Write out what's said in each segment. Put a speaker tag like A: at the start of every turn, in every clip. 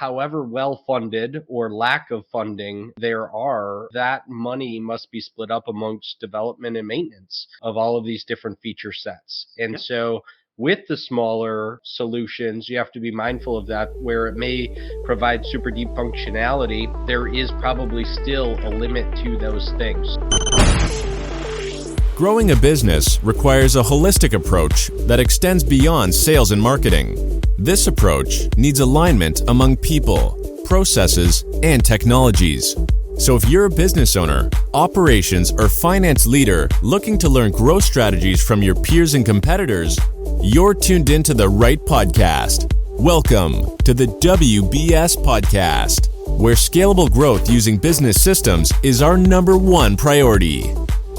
A: however well funded or lack of funding there are, that money must be split up amongst development and maintenance of all of these different feature sets. And so with the smaller solutions, you have to be mindful of that. Where it may provide super deep functionality, there is probably still a limit to those things.
B: Growing a business requires a holistic approach that extends beyond sales and marketing. This approach needs alignment among people, processes, and technologies. So if you're a business owner, operations, or finance leader looking to learn growth strategies from your peers and competitors, you're tuned into the right podcast. Welcome to the WBS Podcast, where scalable growth using business systems is our number one priority.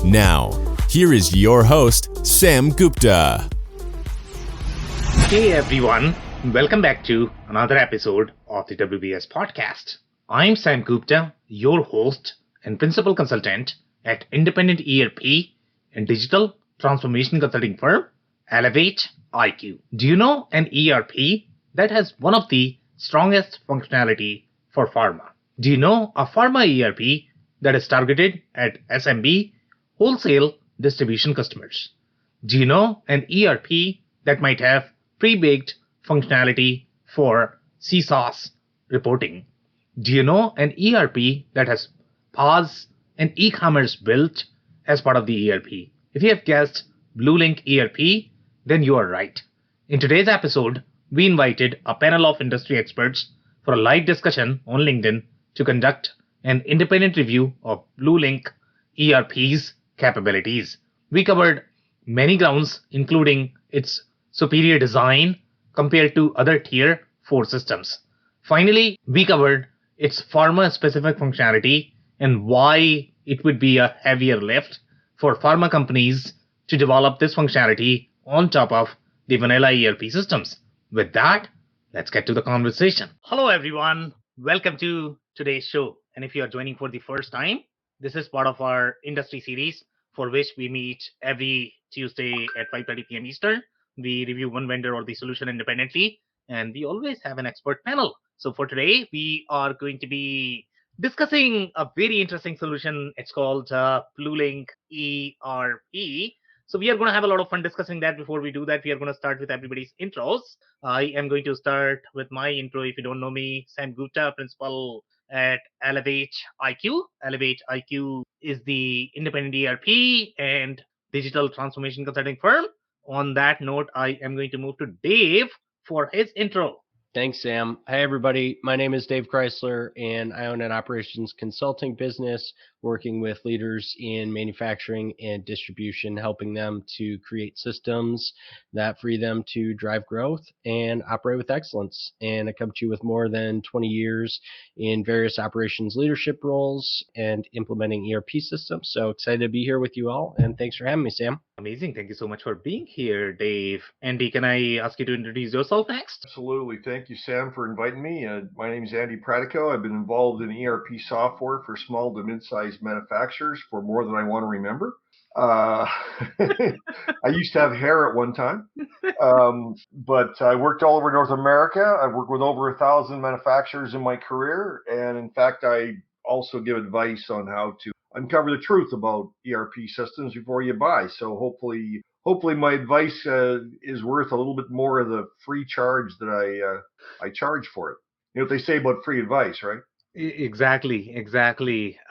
B: Now, here is your host, Sam Gupta.
C: Hey everyone, welcome back to another episode of the WBS Podcast. I'm Sam Gupta, your host and principal consultant at independent ERP and digital transformation consulting firm, Elevate IQ. Do you know an ERP that has one of the strongest functionality for pharma? Do you know a pharma ERP that is targeted at SMB, wholesale distribution customers? Do you know an ERP that might have pre-baked functionality for CSOS reporting? Do you know an ERP that has POS and eCommerce built as part of the ERP? If you have guessed Blue Link ERP, then you are right. In today's episode, we invited a panel of industry experts for a live discussion on LinkedIn to conduct an independent review of Blue Link ERP's capabilities. We covered many grounds, including its superior design compared to other Tier 4 systems. Finally, we covered its pharma-specific functionality and why it would be a heavier lift for pharma companies to develop this functionality on top of the vanilla ERP systems. With that, let's get to the conversation. Hello, everyone. Welcome to today's show. And if you are joining for the first time, this is part of our industry series for which we meet every Tuesday at 5:30 p.m. Eastern. We review one vendor or the solution independently, and we always have an expert panel. So for today, we are going to be discussing a very interesting solution. It's called Blue Link ERP. So we are going to have a lot of fun discussing that. Before we do that, we are going to start with everybody's intros. I am going to start with my intro. If you don't know me, Sam Gupta, principal at Elevate IQ. Elevate IQ is the independent ERP and digital transformation consulting firm. On that note, I am going to move to Dave for his intro.
A: Thanks, Sam. Hi, everybody. My name is Dave Chrysler, and I own an operations consulting business working with leaders in manufacturing and distribution, helping them to create systems that free them to drive growth and operate with excellence. And I come to you with more than 20 years in various operations leadership roles and implementing ERP systems. So excited to be here with you all, and thanks for having me, Sam.
C: Amazing. Thank you so much for being here, Dave. Andy, can I ask you to introduce yourself next?
D: Absolutely. Thank you, Sam, for inviting me. My name is Andy Pratico. I've been involved in ERP software for small to mid-sized manufacturers for more than I want to remember. I used to have hair at one time, but I worked all over North America. I worked with over 1,000 manufacturers in my career. And in fact, I also give advice on how to uncover the truth about ERP systems before you buy. So hopefully my advice is worth a little bit more of the free charge that I charge for it. You know what they say about free advice, right?
C: Exactly.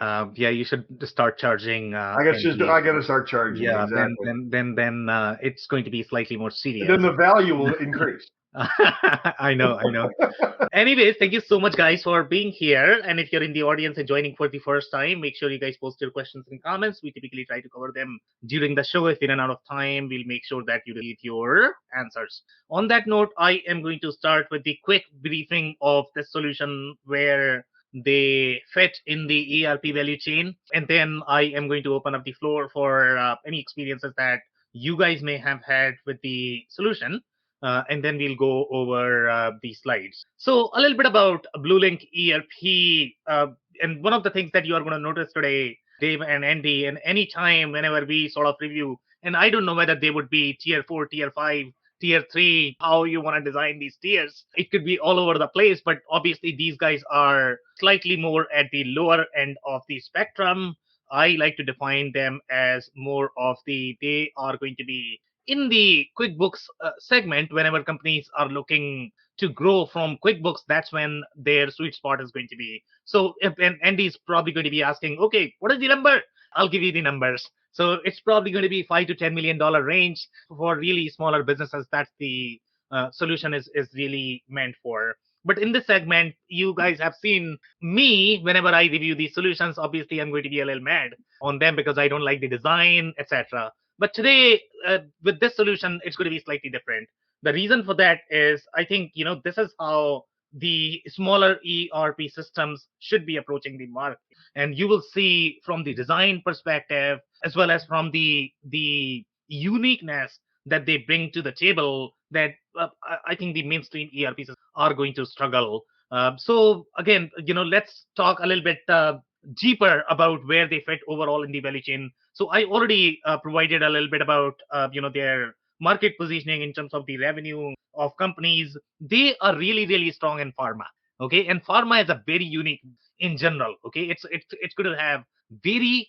C: Yeah, you should start charging.
D: I gotta start charging.
C: Yeah,
D: exactly.
C: then it's going to be slightly more serious.
D: And then the value will increase.
C: I know. Anyways, thank you so much, guys, for being here. And if you're in the audience and joining for the first time, make sure you guys post your questions and comments. We typically try to cover them during the show. If we run out of time, we'll make sure that you read your answers. On that note, I am going to start with the quick briefing of the solution where they fit in the ERP value chain. And then I am going to open up the floor for any experiences that you guys may have had with the solution. And then we'll go over the slides. So a little bit about Blue Link ERP. And one of the things that you are going to notice today, Dave and Andy, and any time whenever we sort of review, and I don't know whether they would be tier 4, tier 5, tier 3, how you want to design these tiers. It could be all over the place, but obviously these guys are slightly more at the lower end of the spectrum. I like to define them as more of they are going to be in the QuickBooks segment. Whenever companies are looking to grow from QuickBooks, that's when their sweet spot is going to be. So if and Andy's probably going to be asking, okay, what is the number? I'll give you the numbers. So it's probably going to be $5 to $10 million range for really smaller businesses. That's the solution is really meant for. But in this segment, you guys have seen me whenever I review these solutions. Obviously, I'm going to be a little mad on them because I don't like the design, etc. But today, with this solution, it's going to be slightly different. The reason for that is I think this is how the smaller ERP systems should be approaching the market, and you will see from the design perspective as well as from the uniqueness that they bring to the table that I think the mainstream ERP systems are going to struggle. So again, let's talk a little bit deeper about where they fit overall in the value chain. So I already provided a little bit about their market positioning in terms of the revenue of companies. They are really really strong in pharma. Okay, and pharma is a very unique in general. Okay, it's going to have very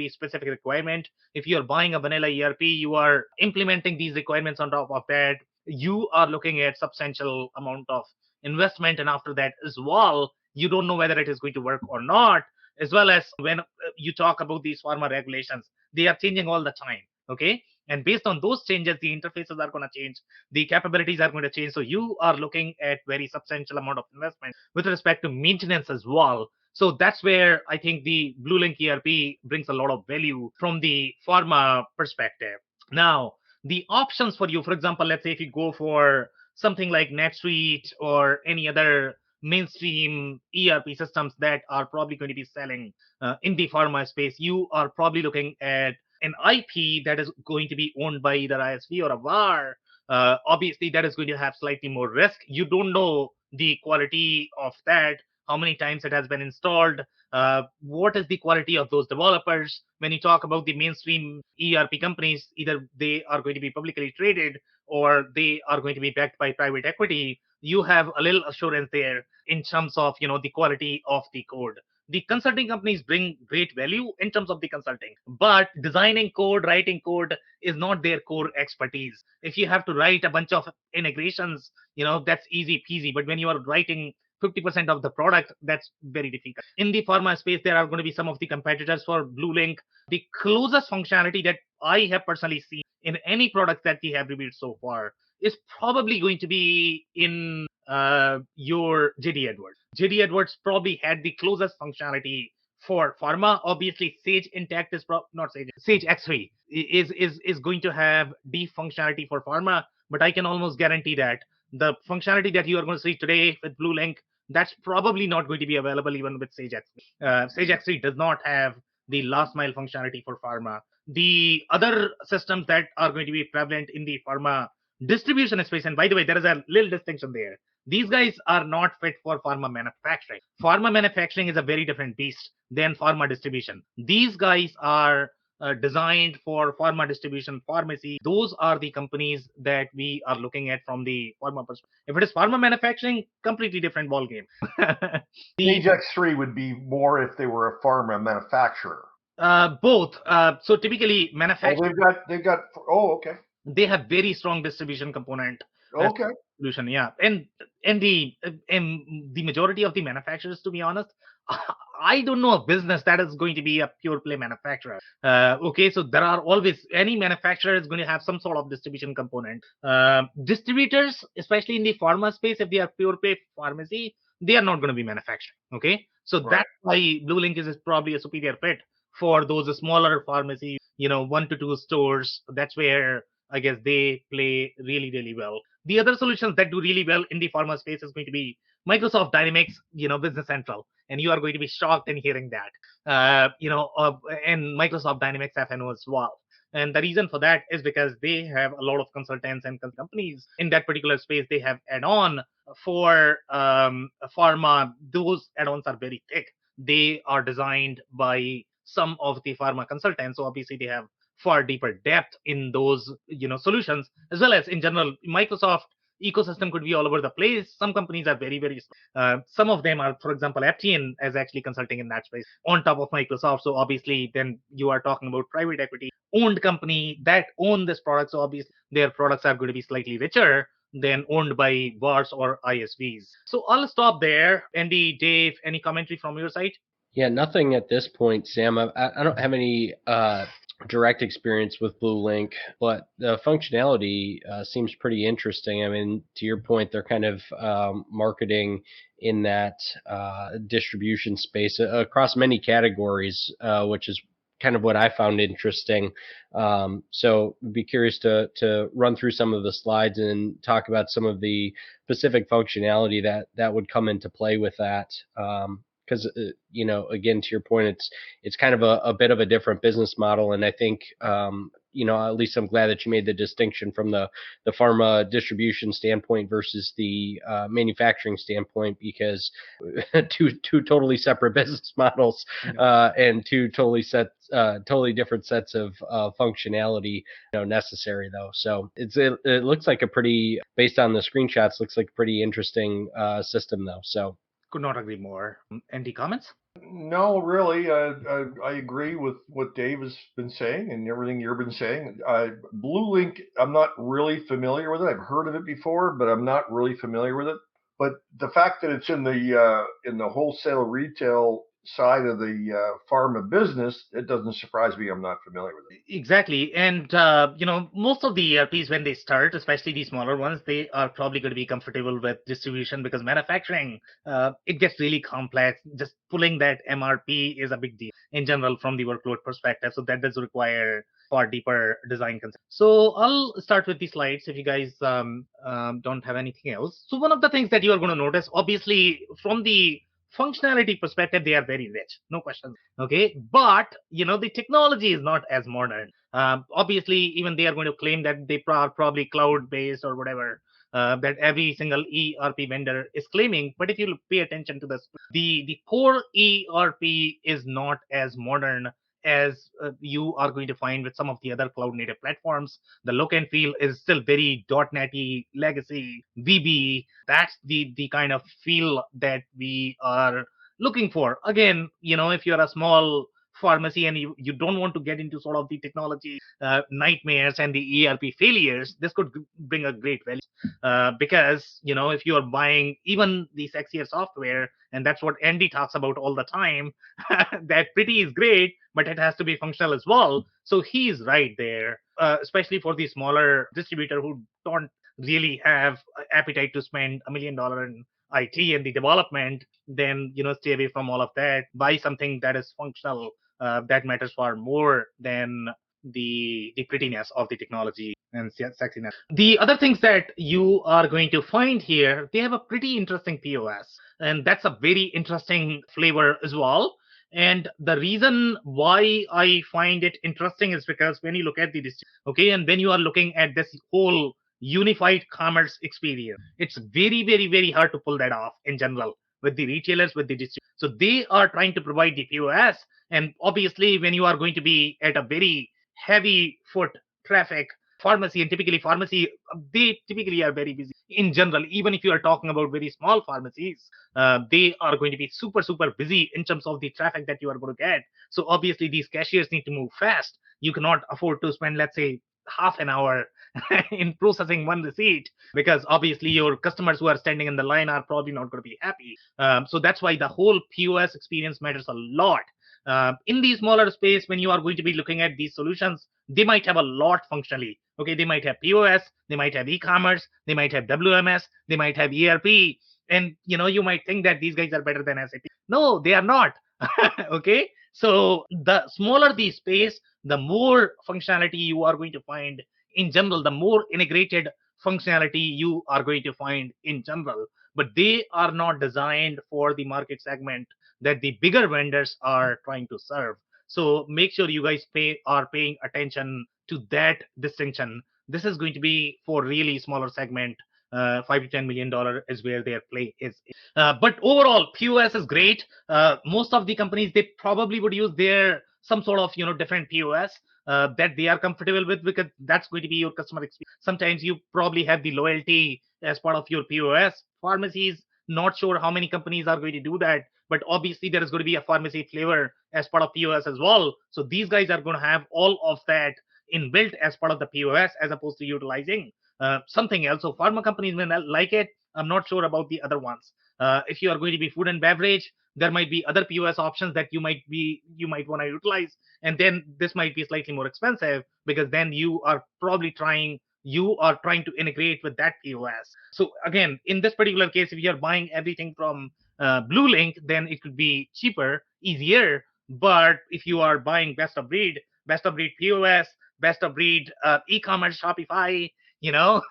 C: specific requirement. If you're buying a vanilla ERP, you are implementing these requirements on top of that. You are looking at substantial amount of investment, and after that as well, you don't know whether it is going to work or not. As well as when you talk about these pharma regulations, they are changing all the time. Okay, and based on those changes, the interfaces are going to change, the capabilities are going to change. So you are looking at very substantial amount of investment with respect to maintenance as well. So that's where I think the Blue Link ERP brings a lot of value from the pharma perspective. Now, the options for you, for example, let's say if you go for something like NetSuite or any other mainstream ERP systems that are probably going to be selling in the pharma space, you are probably looking at an IP that is going to be owned by either ISV or a VAR. Obviously, that is going to have slightly more risk. You don't know the quality of that, how many times it has been installed, what is the quality of those developers. When you talk about the mainstream ERP companies, either they are going to be publicly traded or they are going to be backed by private equity. You have a little assurance there in terms of the quality of the code. The consulting companies bring great value in terms of the consulting, but designing code, writing code is not their core expertise. If you have to write a bunch of integrations, that's easy peasy. But when you are writing 50% of the product, that's very difficult. In the pharma space, there are going to be some of the competitors for Blue Link. The closest functionality that I have personally seen in any product that we have reviewed so far is probably going to be in your JD Edwards. JD Edwards probably had the closest functionality for pharma. Obviously, Sage Intacct is not Sage. Sage X3 is going to have deep functionality for pharma, but I can almost guarantee that the functionality that you are going to see today with Blue Link, that's probably not going to be available even with Sage X3. Sage X3 does not have the last mile functionality for pharma. The other systems that are going to be prevalent in the pharma distribution space, and by the way, there is a little distinction there. These guys are not fit for pharma manufacturing. Pharma manufacturing is a very different beast than pharma distribution. These guys are designed for pharma distribution, pharmacy. Those are the companies that we are looking at from the pharma perspective. If it is pharma manufacturing, completely different ballgame.
D: Sage X3 would be more if they were a pharma manufacturer.
C: Both. So typically, manufacturing.
D: Oh, they've got. Oh, okay.
C: They have very strong distribution component.
D: Okay.
C: Solution, yeah, and the majority of the manufacturers, to be honest, I don't know a business that is going to be a pure play manufacturer. Okay, so there are always, any manufacturer is going to have some sort of distribution component. Distributors, especially in the pharma space, if they are pure play pharmacy, they are not going to be manufacturing. Okay, so
D: Right.
C: that's why Blue Link is probably a superior fit for those smaller pharmacies, 1 to 2 stores. That's where I guess they play really, really well. The other solutions that do really well in the pharma space is going to be Microsoft Dynamics, Business Central, and you are going to be shocked in hearing that. And Microsoft Dynamics FNO as well. And the reason for that is because they have a lot of consultants and companies in that particular space. They have add-on for pharma. Those add-ons are very thick. They are designed by some of the pharma consultants. So obviously they have far deeper depth in those solutions, as well as in general Microsoft ecosystem could be all over the place. Some companies are very some of them are, for example, Aptian is actually consulting in that space on top of Microsoft. So obviously then you are talking about private equity owned company that own this product, so obviously their products are going to be slightly richer than owned by VARs or ISVs. So I'll stop there. Andy, Dave, any commentary from your side?
A: Yeah, nothing at this point, Sam. I don't have any direct experience with Blue Link, but the functionality seems pretty interesting. I mean, to your point, they're kind of marketing in that distribution space across many categories, which is kind of what I found interesting. So be curious to run through some of the slides and talk about some of the specific functionality that would come into play with that. Because again, to your point, it's kind of a bit of a different business model, and I think at least I'm glad that you made the distinction from the pharma distribution standpoint versus the manufacturing standpoint, because two totally separate business models and two totally different sets of functionality necessary though. So it looks like based on the screenshots, looks like a pretty interesting system though. So.
C: Could not agree more. Any comments?
D: No, really. I agree with what Dave has been saying and everything you've been saying. Blue Link, I'm not really familiar with it. I've heard of it before, but I'm not really familiar with it. But the fact that it's in the wholesale retail side of the pharma business, it doesn't surprise me. I'm not familiar with it.
C: Exactly. And, most of the ERPs, when they start, especially the smaller ones, they are probably going to be comfortable with distribution, because manufacturing, it gets really complex. Just pulling that MRP is a big deal in general from the workload perspective. So that does require far deeper design concept. So I'll start with the slides if you guys don't have anything else. So one of the things that you are going to notice, obviously, from the functionality perspective, they are very rich, no question. Okay, but the technology is not as modern. Obviously, even they are going to claim that they are probably cloud based or whatever, that every single ERP vendor is claiming. But if you pay attention to this, the core ERP is not as modern as you are going to find with some of the other cloud native platforms. The look and feel is still very .NET-y, legacy, VB. That's the kind of feel that we are looking for. Again, if you're a small pharmacy and you don't want to get into sort of the technology nightmares and the ERP failures, this could bring a great value. Because, if you are buying even the sexier software, and that's what Andy talks about all the time, that pretty is great, but it has to be functional as well. So he's right there, especially for the smaller distributor who don't really have appetite to spend $1 million in IT and the development. Then stay away from all of that. Buy something that is functional. That matters far more than the prettiness of the technology and sexiness. The other things that you are going to find here, they have a pretty interesting POS, and that's a very interesting flavor as well. And the reason why I find it interesting is because when you look at and when you are looking at this whole unified commerce experience, it's very hard to pull that off in general with the retailers, with the distributors. So they are trying to provide the POS, and obviously when you are going to be at a very heavy foot traffic pharmacy, and typically pharmacy, they typically are very busy in general. Even if you are talking about very small pharmacies, they are going to be super busy in terms of the traffic that you are going to get. So obviously these cashiers need to move fast. You cannot afford to spend, let's say, half an hour in processing one receipt, because obviously your customers who are standing in the line are probably not going to be happy. So that's why the whole POS experience matters a lot. In the smaller space, when you are going to be looking at these solutions, they might have a lot functionally. Okay, they might have POS, they might have e-commerce, they might have WMS, they might have ERP, and you might think that these guys are better than SAP. No, they are not. Okay, so the smaller the space, the more functionality you are going to find in general, the more integrated functionality you are going to find in general. But they are not designed for the market segment that the bigger vendors are trying to serve. So make sure you guys are paying attention to that distinction. This is going to be for really smaller segment. $5 to $10 million is where their play is. But overall, POS is great. Most of the companies, they probably would use some sort of different POS. that they are comfortable with, because that's going to be your customer experience. Sometimes you probably have the loyalty as part of your POS. Pharmacies, not sure how many companies are going to do that, but obviously there is going to be a pharmacy flavor as part of POS as well. So these guys are going to have all of that inbuilt as part of the POS, as opposed to utilizing something else. So pharma companies may not like it. I'm not sure about the other ones. If you are going to be food and beverage, there might be other POS options that you might want to utilize, and then this might be slightly more expensive, because then you are trying to integrate with that POS. So again, in this particular case, if you're buying everything from Blue Link, then it could be cheaper, easier. But if you are buying best of breed POS, best of breed e-commerce, Shopify, you know,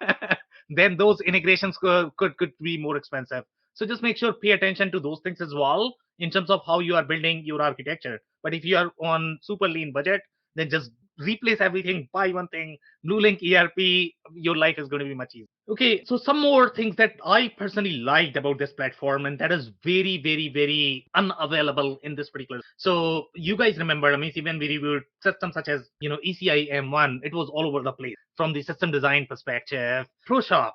C: then those integrations could be more expensive. So just make sure, pay attention to those things as well in terms of how you are building your architecture. But if you are on super lean budget, then just replace everything, buy one thing, Blue Link ERP, your life is going to be much easier. Okay, so some more things that I personally liked about this platform, and that is very, very, very unavailable in this particular. So you guys remember, I mean, when we reviewed systems such as, ECI M1, it was all over the place from the system design perspective. ProShop,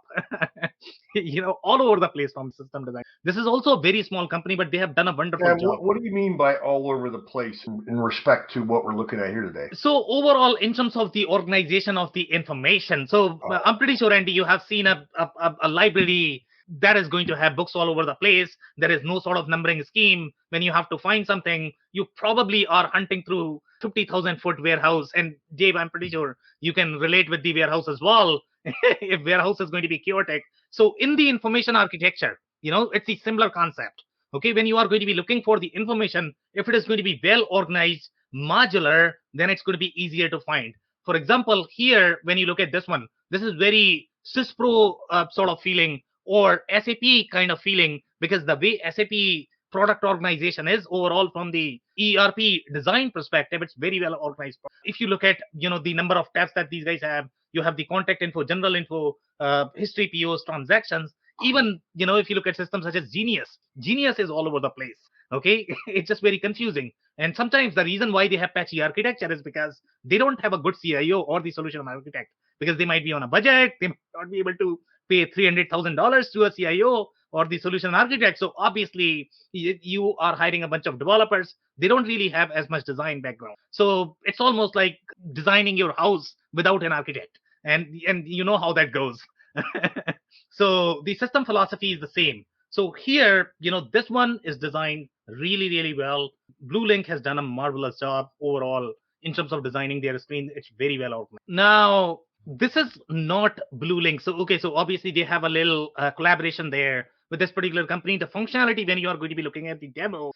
C: all over the place from system design. This is also a very small company, but they have done a wonderful job.
D: What do you mean by all over the place in respect to what we're looking at here today?
C: So overall, in terms of the organization of the information, so I'm pretty sure, Andy, you have seen a library that is going to have books all over the place. There is no sort of numbering scheme. When you have to find something, you probably are hunting through 50,000-foot warehouse. And Dave, I'm pretty sure you can relate with the warehouse as well. If warehouse is going to be chaotic. So in the information architecture, it's a similar concept. Okay, when you are going to be looking for the information, if it is going to be well organized, modular, then it's going to be easier to find. For example, here, when you look at this one, this is very SysPro sort of feeling, or SAP kind of feeling, because the way SAP product organization is overall from the ERP design perspective, it's very well organized. If you look at, the number of tabs that these guys have, you have the contact info, general info, history, POs, transactions. Even, if you look at systems such as Genius is all over the place. Okay, it's just very confusing. And sometimes the reason why they have patchy architecture is because they don't have a good CIO or the solution architect, because they might be on a budget. They might not be able to pay $300,000 to a CIO or the solution architect. So obviously you are hiring a bunch of developers. They don't really have as much design background. So it's almost like designing your house without an architect. And you know how that goes. So the system philosophy is the same. So here, this one is designed really, really well. Blue Link has done a marvelous job overall in terms of designing their screen. It's very well organized. Now, this is not Blue Link. So, okay, so obviously they have a little collaboration there with this particular company. The functionality, when you are going to be looking at the demo,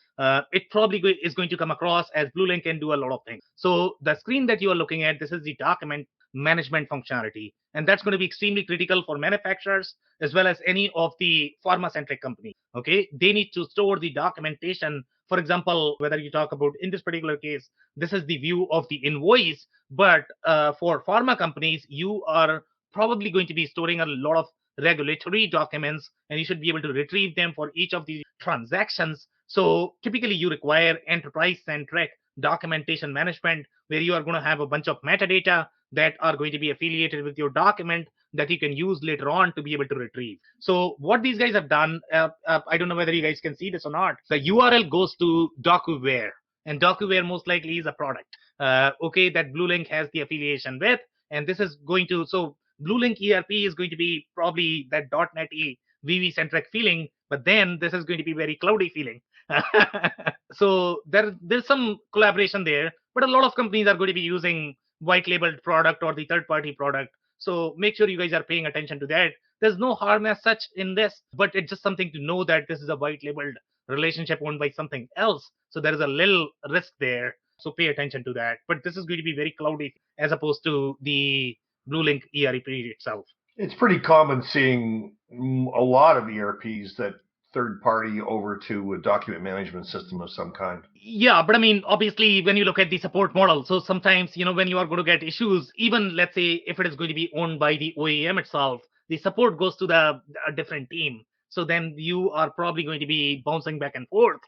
C: it probably is going to come across as Blue Link can do a lot of things. So the screen that you are looking at, this is the document management functionality. And that's going to be extremely critical for manufacturers as well as any of the pharma-centric companies. Okay, they need to store the documentation. For example, whether you talk about, in this particular case, this is the view of the invoice. But for pharma companies, you are probably going to be storing a lot of regulatory documents, and you should be able to retrieve them for each of the transactions. So typically you require enterprise-centric documentation management, where you are going to have a bunch of metadata that are going to be affiliated with your document that you can use later on to be able to retrieve. So what these guys have done, I don't know whether you guys can see this or not. The URL goes to DocuWare, and DocuWare most likely is a product, okay, that Blue Link has the affiliation with. And this is going to, so Blue Link ERP is going to be probably that .NET VB centric feeling, but then this is going to be very cloudy feeling. So there's some collaboration there, but a lot of companies are going to be using white labeled product or the third party product. So make sure you guys are paying attention to that. There's no harm as such in this, but it's just something to know that this is a white labeled relationship owned by something else. So there is a little risk there. So pay attention to that. But this is going to be very cloudy as opposed to the Blue Link ERP itself.
D: It's pretty common seeing a lot of ERPs that third party over to a document management system of some kind.
C: Yeah, but I mean, obviously, when you look at the support model, so sometimes, when you are going to get issues, even let's say if it is going to be owned by the OEM itself, the support goes to a different team. So then you are probably going to be bouncing back and forth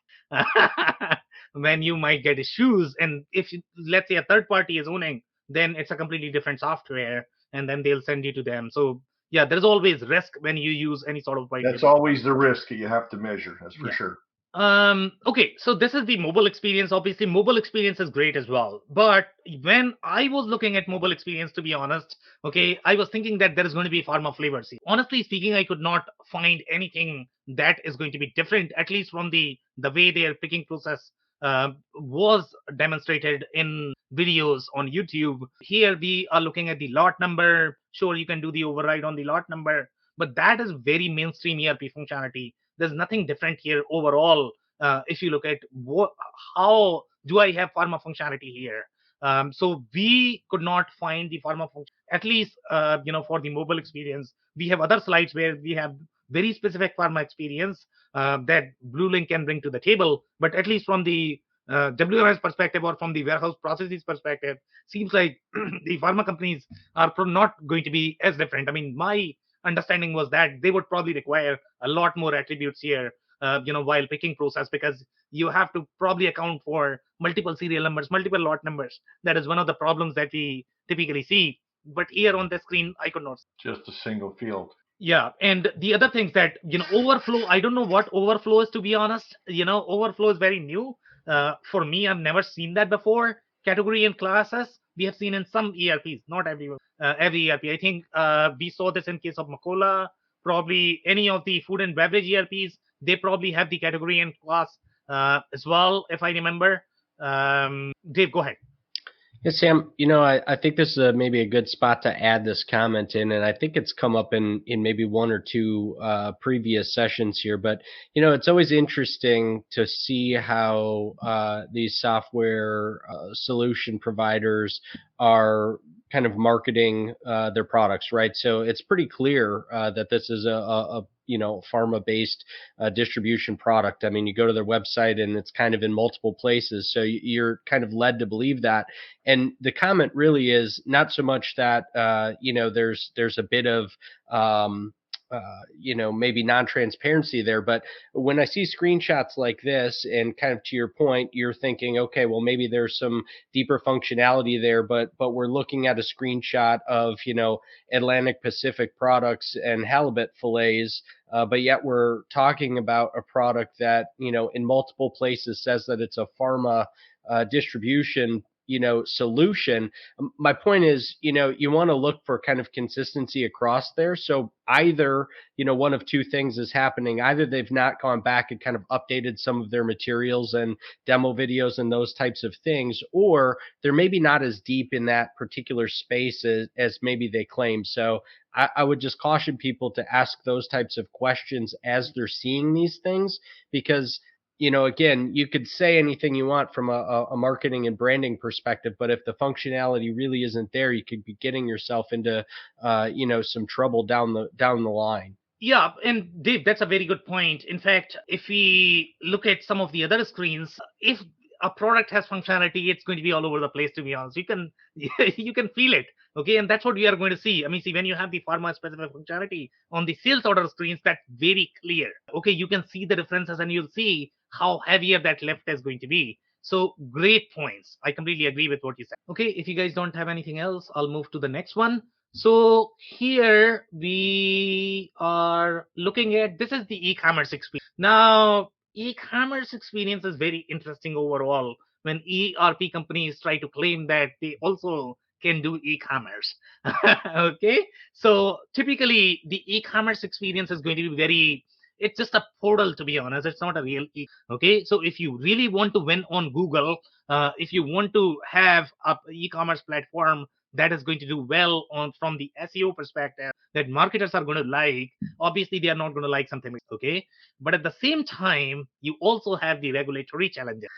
C: when you might get issues. And if let's say a third party is owning then it's a completely different software, and then they'll send you to them. So yeah, there's always risk when you use any sort of white
D: That's
C: label.
D: always the risk that you have to measure. That's for
C: Yeah.
D: sure.
C: Okay, so this is the mobile experience. Obviously, mobile experience is great as well. But when I was looking at mobile experience, to be honest, okay, I was thinking that there is going to be pharma flavors. Honestly speaking, I could not find anything that is going to be different, at least from the way their picking process was demonstrated in videos on YouTube. Here we are looking at the lot number. Sure, you can do the override on the lot number, but that is very mainstream ERP functionality. There's nothing different here overall. If you look at how do I have pharma functionality here? So we could not find the pharma function, at least for the mobile experience. We have other slides where we have very specific pharma experience that Blue Link can bring to the table. But at least from the WMS perspective or from the warehouse processes perspective, seems like the pharma companies are not going to be as different. I mean, my understanding was that they would probably require a lot more attributes here, while picking process, because you have to probably account for multiple serial numbers, multiple lot numbers. That is one of the problems that we typically see. But here on the screen, I could not.
D: Just a single field.
C: Yeah, and the other things that overflow. I don't know what overflow is, to be honest. Overflow is very new for me. I've never seen that before. Category and classes we have seen in some ERPs, not everyone. Every ERP. I think we saw this in case of Macola. Probably any of the food and beverage ERPs, they probably have the category and class as well, if I remember. Dave, go ahead.
A: Yeah, Sam, I think this is maybe a good spot to add this comment in, and I think it's come up in maybe one or two previous sessions here. But, it's always interesting to see how these software solution providers are kind of marketing their products, right? So it's pretty clear that this is a pharma-based distribution product. I mean, you go to their website and it's kind of in multiple places. So you're kind of led to believe that. And the comment really is not so much that, there's a bit of, maybe non-transparency there. But when I see screenshots like this, and kind of to your point, you're thinking, okay, well, maybe there's some deeper functionality there, but we're looking at a screenshot of, Atlantic Pacific products and halibut fillets, but yet we're talking about a product that, in multiple places says that it's a pharma distribution solution. My point is, you want to look for kind of consistency across there. So either, one of two things is happening. Either they've not gone back and kind of updated some of their materials and demo videos and those types of things, or they're maybe not as deep in that particular space as maybe they claim. So I would just caution people to ask those types of questions as they're seeing these things, because again, you could say anything you want from a marketing and branding perspective, but if the functionality really isn't there, you could be getting yourself into, some trouble down the line.
C: Yeah, and Dave, that's a very good point. In fact, if we look at some of the other screens, if a product has functionality, it's going to be all over the place, to be honest. You can you can feel it. Okay, and that's what we are going to see. I mean, see, when you have the pharma specific functionality on the sales order screens, that's very clear. Okay, you can see the differences and you'll see how heavier that lift is going to be. So great points. I completely agree with what you said. Okay, if you guys don't have anything else, I'll move to the next one. So here we are looking at, this is the e-commerce experience. Now, e-commerce experience is very interesting overall when ERP companies try to claim that they also can do e-commerce. Okay, so typically the e-commerce experience is going to be very, it's just a portal, to be honest. It's not a real okay. So if you really want to win on Google, if you want to have a e-commerce platform that is going to do well on from the SEO perspective, that marketers are going to like, obviously they are not going to like something, okay? But at the same time, you also have the regulatory challenges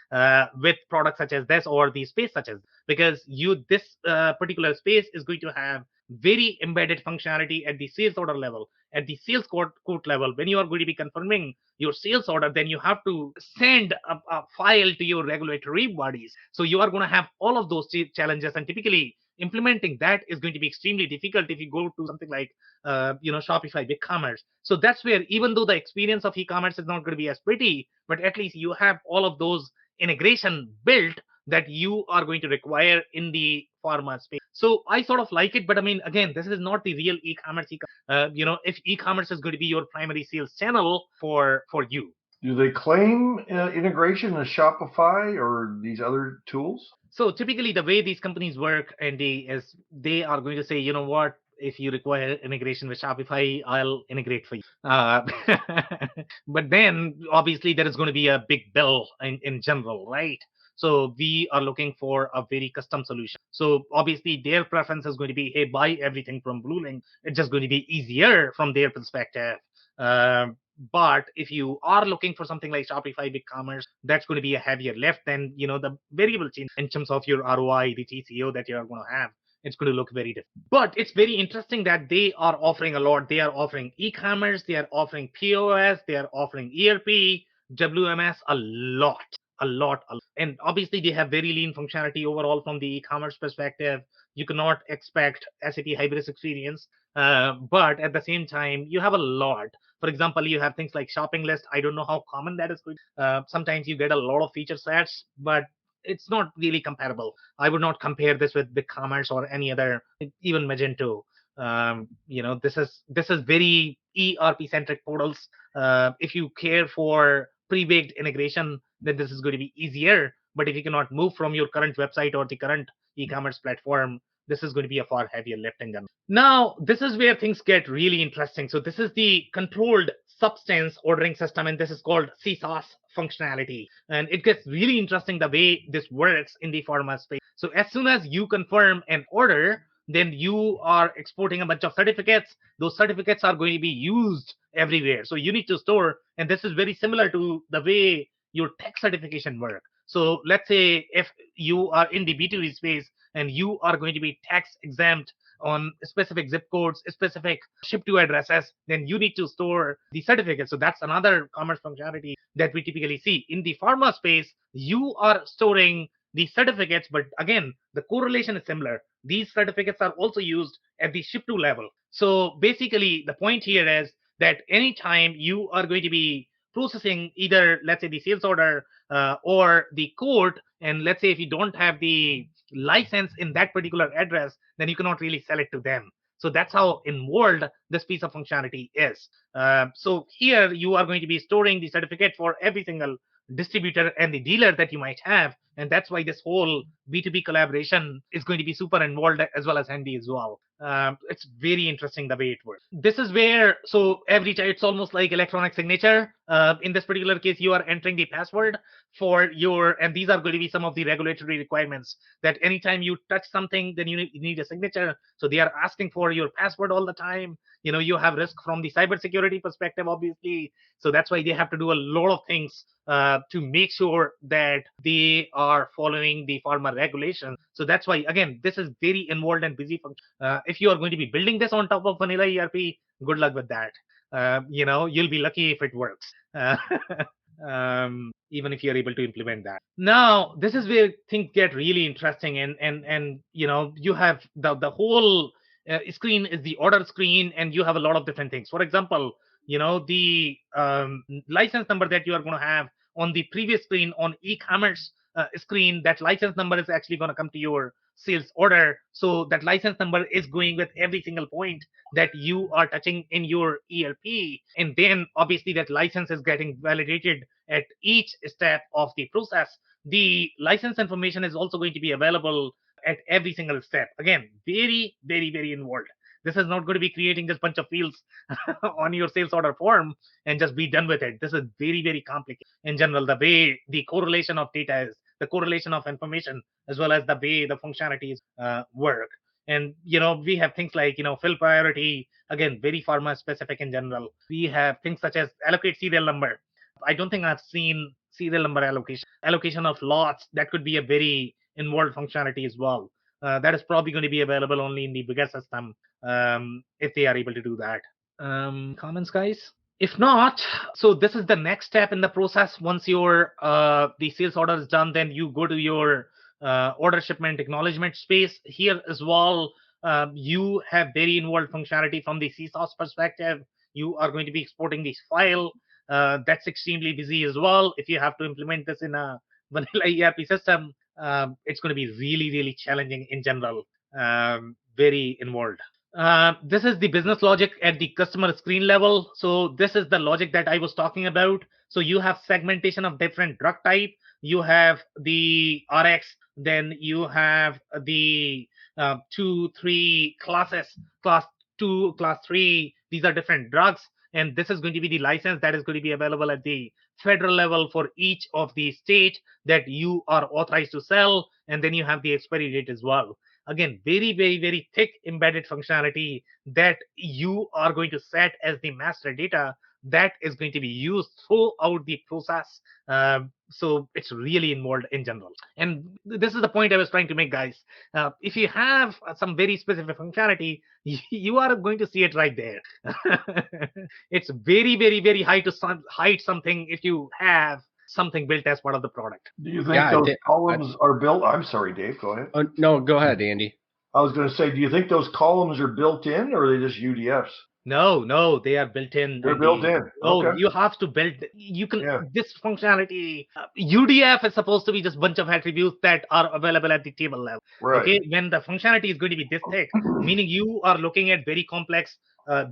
C: with products such as this, or the space such as, because this particular space is going to have very embedded functionality at the sales order level, at the sales quote level. When you are going to be confirming your sales order, then you have to send a file to your regulatory bodies. So you are going to have all of those challenges, and typically implementing that is going to be extremely difficult if you go to something like Shopify BigCommerce. So that's where, even though the experience of e-commerce is not going to be as pretty, but at least you have all of those integration built that you are going to require in the pharma space. So I sort of like it, but I mean, again, this is not the real e-commerce. If e-commerce is going to be your primary sales channel for you.
D: Do they claim integration with Shopify or these other tools?
C: So typically the way these companies work, Andy, is they are going to say, you know what, if you require integration with Shopify, I'll integrate for you. But then obviously there is going to be a big bill in general, right? So we are looking for a very custom solution. So obviously their preference is going to be, hey, buy everything from Blue Link. It's just going to be easier from their perspective. But if you are looking for something like Shopify BigCommerce, that's going to be a heavier lift. Then the variable change in terms of your ROI, the TCO that you're going to have, it's going to look very different. But it's very interesting that they are offering a lot. They are offering e-commerce, they are offering POS, they are offering ERP, WMS, a lot. And obviously they have very lean functionality overall from the e-commerce perspective. You cannot expect SAP Hybris experience, but at the same time, you have a lot. For example, you have things like shopping list. I don't know how common that is. Sometimes you get a lot of feature sets, but it's not really comparable. I would not compare this with BigCommerce or any other, even Magento. This is very ERP centric portals. If you care for pre-baked integration, then this is going to be easier. But if you cannot move from your current website or the current e-commerce platform, this is going to be a far heavier lift in general. Now, this is where things get really interesting. So this is the controlled substance ordering system, and this is called CSOS functionality. And it gets really interesting the way this works in the pharma space. So as soon as you confirm an order, then you are exporting a bunch of certificates. Those certificates are going to be used everywhere. So you need to store, and this is very similar to the way your tax certification work. So let's say if you are in the B2B space and you are going to be tax exempt on specific zip codes, specific ship to addresses, then you need to store the certificate. So that's another commerce functionality that we typically see. In the pharma space, you are storing the certificates, but again, the correlation is similar. These certificates are also used at the ship to level. So basically, the point here is that anytime you are going to be processing either, let's say, the sales order or the code, and let's say if you don't have the license in that particular address, then you cannot really sell it to them. So that's how involved this piece of functionality is. So here you are going to be storing the certificate for every single distributor and the dealer that you might have. And that's why this whole B2B collaboration is going to be super involved as well as handy as well. It's very interesting the way it works. This is where, so every time it's almost like electronic signature. In this particular case, you are entering the password for your, and these are going to be some of the regulatory requirements that anytime you touch something, then you need a signature. So they are asking for your password all the time. You have risk from the cybersecurity perspective, obviously. So that's why they have to do a lot of things to make sure that they are following the pharma regulations. So that's why, again, this is very involved and busy function. If you are going to be building this on top of vanilla ERP, good luck with that. You'll be lucky if it works. Even if you're able to implement that. Now, this is where things get really interesting, and you have the whole screen is the order screen, and you have a lot of different things. For example, the license number that you are going to have on the previous screen on e-commerce screen, that license number is actually going to come to your sales order. So that license number is going with every single point that you are touching in your ERP. And then obviously that license is getting validated at each step of the process. The license information is also going to be available at every single step. Again, very, very, very involved. This is not going to be creating just a bunch of fields on your sales order form and just be done with it. This is very, very complicated. In general, the way the correlation of data is, the correlation of information, as well as the way the functionalities work. And, we have things like, fill priority, again, very pharma specific in general. We have things such as allocate serial number. I don't think I've seen serial number allocation of lots. That could be a very involved functionality as well. That is probably going to be available only in the bigger system if they are able to do that. Comments, guys? If not, so this is the next step in the process. Once your the sales order is done, then you go to your order shipment acknowledgement space. Here as well, you have very involved functionality from the CSOS perspective. You are going to be exporting this file. That's extremely busy as well. If you have to implement this in a vanilla ERP system, it's going to be really, really challenging in general, very involved. This is the business logic at the customer screen level. So this is the logic that I was talking about. So you have segmentation of different drug type. You have the RX, then you have the 2, 3 classes, class 2, class 3. These are different drugs, and this is going to be the license that is going to be available at the federal level for each of the state that you are authorized to sell, and then you have the expiry date as well. Again, very, very, very thick embedded functionality that you are going to set as the master data that is going to be used throughout the process. So it's really involved in general. And this is the point I was trying to make, guys. If you have some very specific functionality, you are going to see it right there. It's very, very, very hard to hide something if you have something built as part of the product.
D: Do you think those columns are built? I'm sorry, Dave, go ahead.
A: No, go ahead, Andy.
D: I was going to say, do you think those columns are built in, or are they just UDFs?
C: No, they are built in.
D: They're built in.
C: Oh,
D: Okay.
C: you have to build. You can this functionality. UDF is supposed to be just bunch of attributes that are available at the table level.
D: Right.
C: Okay, when the functionality is going to be this thick, meaning you are looking at very complex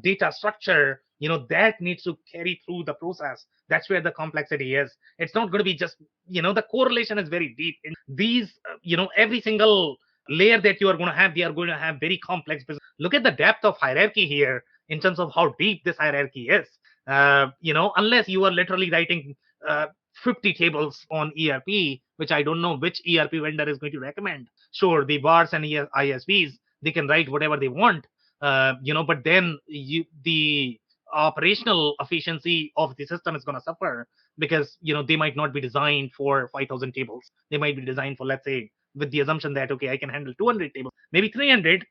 C: data structure, that needs to carry through the process. That's where the complexity is. It's not going to be just, the correlation is very deep in these. Every single layer that you are going to have, they are going to have very complex business. Look at the depth of hierarchy here in terms of how deep this hierarchy is. Unless you are literally writing 50 tables on ERP, which I don't know which ERP vendor is going to recommend. Sure, the VARs and ISVs, they can write whatever they want, but then the operational efficiency of the system is going to suffer because, they might not be designed for 5,000 tables. They might be designed for, let's say, with the assumption that, okay, I can handle 200 tables, maybe 300,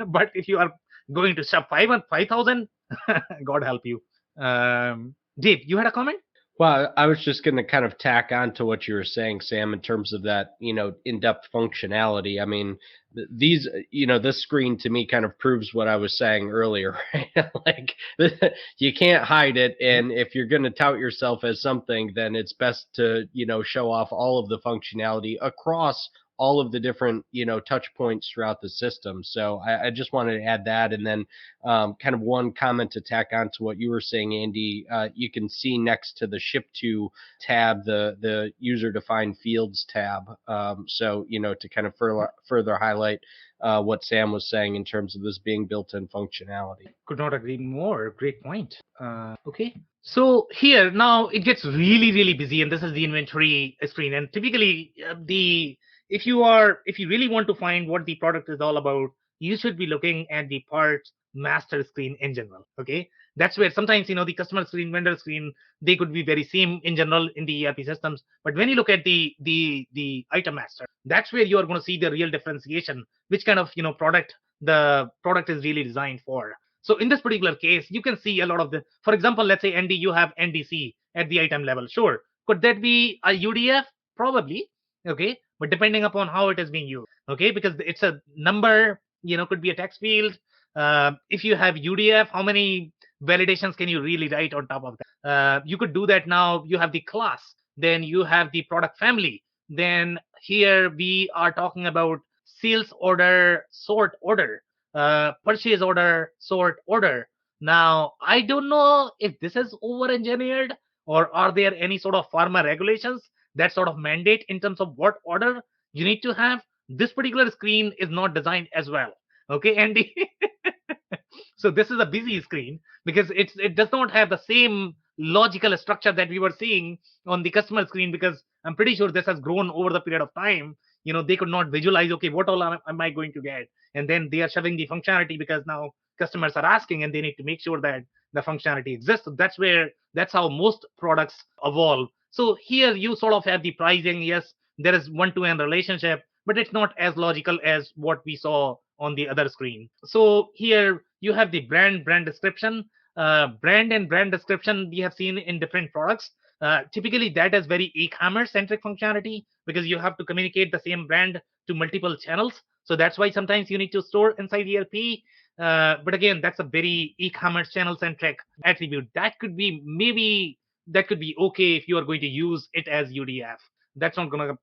C: but if you are going to shove 5,000, God help you. Dave, you had a comment?
A: Well, I was just going to kind of tack on to what you were saying, Sam, in terms of that, in-depth functionality. I mean, these, this screen to me kind of proves what I was saying earlier, right? Like, you can't hide it. And if you're going to tout yourself as something, then it's best to, show off all of the functionality across all of the different, touch points throughout the system. So I just wanted to add that. And then kind of one comment to tack on to what you were saying, Andy, you can see next to the ship to tab, the user defined fields tab. So, to kind of further highlight what Sam was saying in terms of this being built-in functionality.
C: Could not agree more. Great point. Okay. So here now it gets really, really busy, and this is the inventory screen. And typically if you really want to find what the product is all about, you should be looking at the parts master screen in general. Okay, that's where sometimes the customer screen, vendor screen, they could be very same in general in the ERP systems. But when you look at the item master, that's where you are going to see the real differentiation, which kind of product the product is really designed for. So in this particular case, you can see a lot of for example, let's say ND, you have NDC at the item level. Sure, could that be a UDF? Probably. Okay, but depending upon how it is being used. Okay, because it's a number, could be a text field. If you have UDF, how many validations can you really write on top of that? You could do that now. You have the class, then you have the product family. Then here we are talking about sales order, sort order, purchase order, sort order. Now, I don't know if this is over-engineered or are there any sort of pharma regulations that sort of mandate in terms of what order you need to have. This particular screen is not designed as well. Okay, Andy? So this is a busy screen because it does not have the same logical structure that we were seeing on the customer screen, because I'm pretty sure this has grown over the period of time. They could not visualize, okay, what all am I going to get? And then they are shoving the functionality because now customers are asking and they need to make sure that the functionality exists. So that's how most products evolve. So here you sort of have the pricing. Yes, there is one-to-one relationship, but it's not as logical as what we saw on the other screen. So here you have the brand description. Brand and brand description we have seen in different products. Typically, that is very e-commerce centric functionality because you have to communicate the same brand to multiple channels. So that's why sometimes you need to store inside ERP. But again, that's a very e-commerce channel centric attribute. That could be okay if you are going to use it as UDF. That's not going to,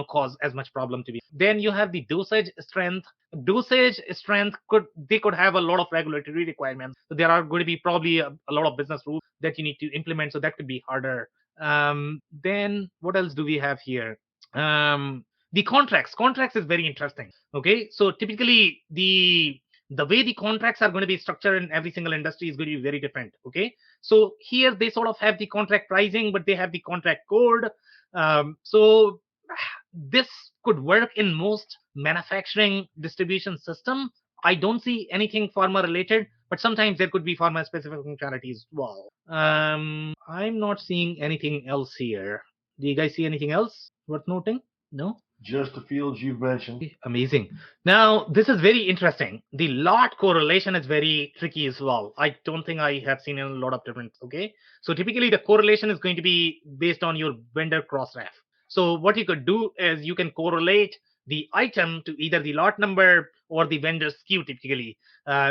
C: cause as much problem to be. Then you have the dosage strength. Dosage strength could have a lot of regulatory requirements. So there are going to be probably a lot of business rules that you need to implement. So that could be harder. Then what else do we have here? The contracts is very interesting. Okay, so typically the way the contracts are going to be structured in every single industry is going to be very different. Okay, so here they sort of have the contract pricing, but they have the contract code. So this could work in most manufacturing distribution system. I don't see anything pharma related, but sometimes there could be pharma specific functionalities as well. I'm not seeing anything else here. Do you guys see anything else worth noting? No?
D: Just the fields you've mentioned.
C: Amazing. Now, this is very interesting. The lot correlation is very tricky as well. I don't think I have seen a lot of difference. Okay. So typically the correlation is going to be based on your vendor cross-ref. So what you could do is you can correlate the item to either the lot number or the vendor SKU typically.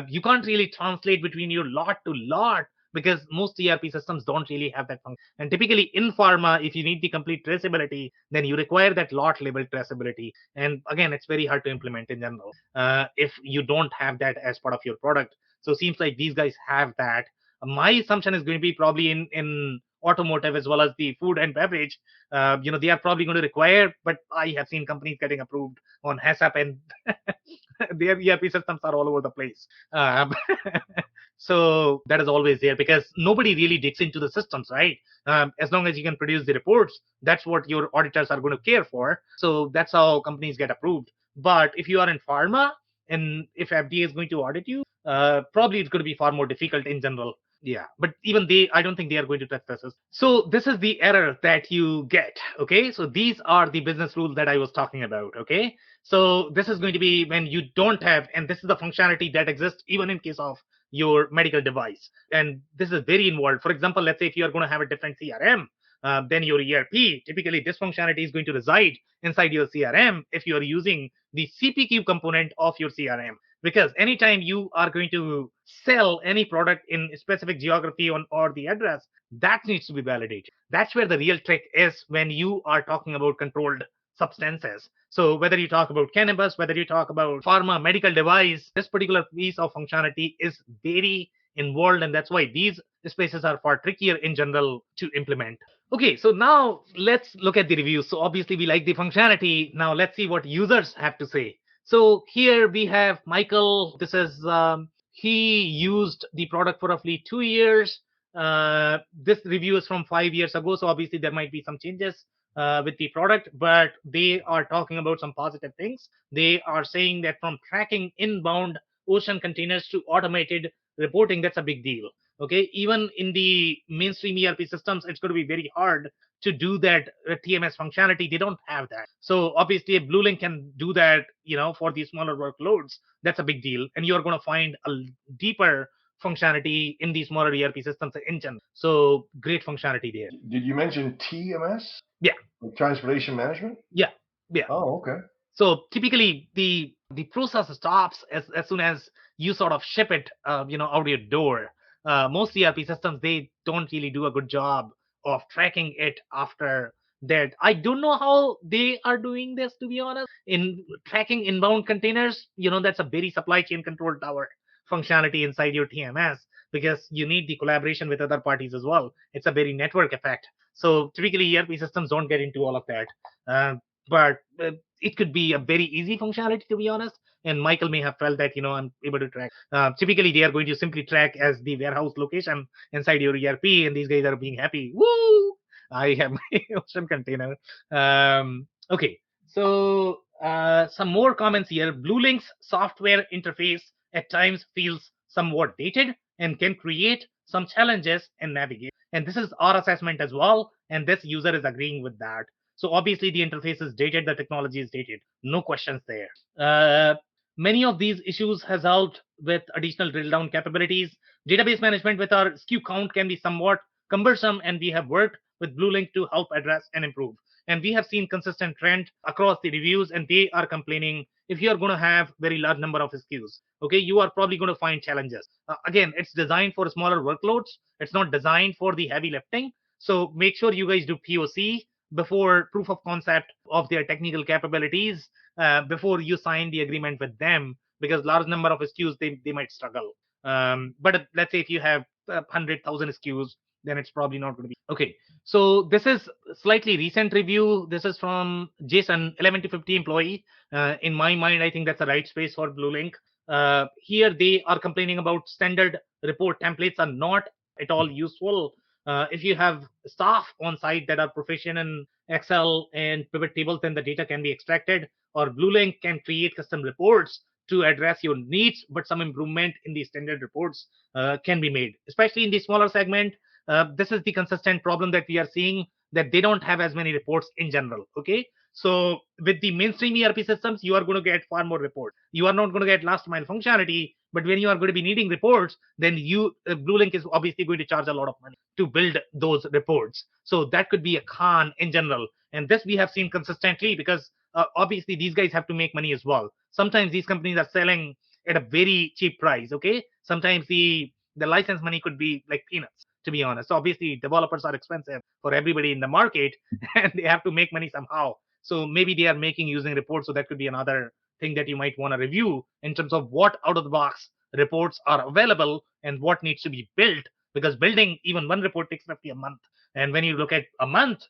C: You can't really translate between your lot to lot because most ERP systems don't really have that function. And typically in pharma, if you need the complete traceability, then you require that lot label traceability. And again, it's very hard to implement in general if you don't have that as part of your product. So it seems like these guys have that. My assumption is going to be probably in automotive as well as the food and beverage. They are probably going to require, but I have seen companies getting approved on HACCP and their ERP systems are all over the place. So that is always there because nobody really digs into the systems, right? As long as you can produce the reports, that's what your auditors are going to care for. So that's how companies get approved. But if you are in pharma and if FDA is going to audit you, probably it's going to be far more difficult in general. Yeah, but even I don't think they are going to touch this. So this is the error that you get. Okay, so these are the business rules that I was talking about. Okay, so this is going to be when you don't have, and this is the functionality that exists even in case of your medical device. And this is very involved. For example, let's say if you are going to have a different CRM than your ERP, typically this functionality is going to reside inside your CRM if you are using the CPQ component of your CRM. Because anytime you are going to sell any product in a specific geography or the address, that needs to be validated. That's where the real trick is when you are talking about controlled substances. So whether you talk about cannabis, whether you talk about pharma, medical device, this particular piece of functionality is very involved, and that's why these spaces are far trickier in general to implement. Okay, so now let's look at the reviews. So obviously we like the functionality. Now let's see what users have to say. So here we have Michael. This is he used the product for roughly 2 years. This review is from 5 years ago, so obviously there might be some changes with the product, but they are talking about some positive things. They are saying that from tracking inbound ocean containers to automated reporting, that's a big deal. Okay, even in the mainstream ERP systems, it's going to be very hard to do that TMS functionality. They don't have that. So obviously a Blue Link can do that, for these smaller workloads. That's a big deal. And you're going to find a deeper functionality in these smaller ERP systems in general. So great functionality there.
D: Did you mention TMS?
C: Yeah.
D: Like transportation management?
C: Yeah. Yeah.
D: Oh, okay.
C: So typically the process stops as soon as you sort of ship it, out your door. Most ERP systems, they don't really do a good job of tracking it after that. I don't know how they are doing this, to be honest. In tracking inbound containers, that's a very supply chain control tower functionality inside your TMS because you need the collaboration with other parties as well. It's a very network effect. So typically ERP systems don't get into all of that. But it could be a very easy functionality, to be honest. And Michael may have felt that, I'm able to track. Typically, they are going to simply track as the warehouse location inside your ERP, and these guys are being happy. Woo! I have my ocean container. Okay, so some more comments here. Blue Link's software interface at times feels somewhat dated and can create some challenges in navigation. And this is our assessment as well, and this user is agreeing with that. So obviously the interface is dated, the technology is dated. No questions there. Many of these issues has helped with additional drill down capabilities. Database management with our SKU count can be somewhat cumbersome, and we have worked with Blue Link to help address and improve. And we have seen consistent trend across the reviews, and they are complaining if you are going to have very large number of SKUs, okay, you are probably going to find challenges. Again, it's designed for smaller workloads. It's not designed for the heavy lifting. So make sure you guys do POC before proof of concept of their technical capabilities before you sign the agreement with them, because large number of SKUs they might struggle. But let's say if you have 100,000 SKUs, then it's probably not going to be okay. So this is slightly recent review. This is from Jason, 11 to 50 employee. In my mind, I think that's the right space for Blue Link. Here they are complaining about standard report templates are not at all useful. If you have staff on site that are proficient in Excel and pivot tables, then the data can be extracted, or Blue Link can create custom reports to address your needs, but some improvement in the standard reports can be made, especially in the smaller segment. This is the consistent problem that we are seeing, that they don't have as many reports in general. Okay, so with the mainstream ERP systems, you are going to get far more reports. You are not going to get last mile functionality, but when you are going to be needing reports, then Blue Link is obviously going to charge a lot of money to build those reports. So that could be a con in general, and this we have seen consistently, because obviously these guys have to make money as well. Sometimes these companies are selling at a very cheap price. Okay, sometimes the license money could be like peanuts, to be honest. So obviously developers are expensive for everybody in the market and they have to make money somehow. So maybe they are making using reports. So that could be another thing that you might want to review in terms of what out of the box reports are available and what needs to be built, because building even one report takes roughly a month. And when you look at a month,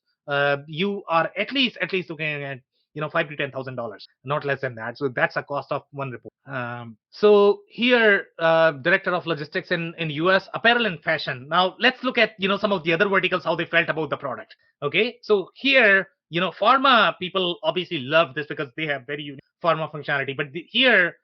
C: you are at least looking at $5,000 to $10,000, not less than that. So that's a cost of one report. So here, director of logistics in US, apparel and fashion. Now let's look at some of the other verticals, how they felt about the product. Okay, so here, pharma people obviously love this because they have very unique pharma functionality. But here,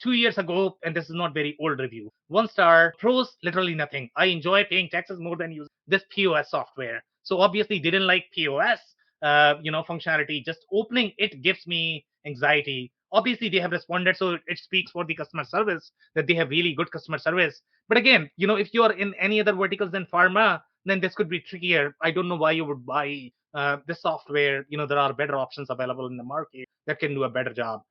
C: 2 years ago, and this is not very old review, 1 star, pros literally nothing. I enjoy paying taxes more than using this POS software. So obviously they didn't like POS functionality. Just opening it gives me anxiety. Obviously they have responded, so it speaks for the customer service that they have really good customer service. But again, if you are in any other verticals than pharma, then this could be trickier. I don't know why you would buy this software. There are better options available in the market that can do a better job.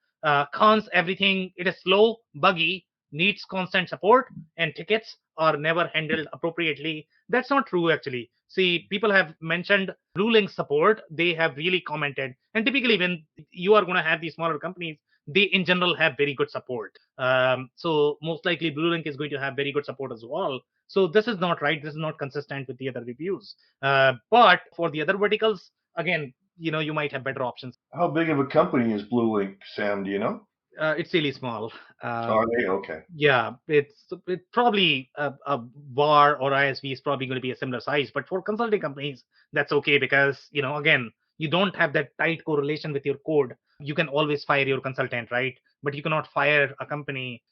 C: Cons, everything, it is slow, buggy, needs constant support, and tickets are never handled appropriately. That's not true, actually. See, people have mentioned Blue Link support. They have really commented. And typically, when you are going to have these smaller companies, they in general have very good support. So most likely Blue Link is going to have very good support as well. So this is not right. This is not consistent with the other reviews. But for the other verticals, again, you might have better options.
D: How big of a company is Blue Link, Sam? Do you know?
C: It's really small.
D: Are they? Okay.
C: Yeah, it's probably a VAR or ISV is probably going to be a similar size. But for consulting companies, that's okay, because again, you don't have that tight correlation with your code. You can always fire your consultant, right? But you cannot fire a company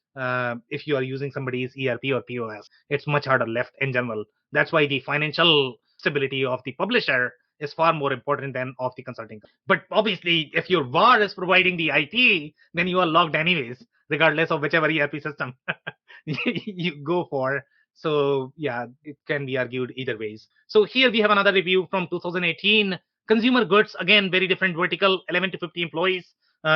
C: if you are using somebody's ERP or POS. It's much harder left in general. That's why the financial stability of the publisher is far more important than of the consulting. But obviously, if your VAR is providing the IT, then you are logged anyways, regardless of whichever ERP system you go for. So yeah, it can be argued either ways. So here we have another review from 2018. Consumer goods, again, very different vertical, 11 to 50 employees.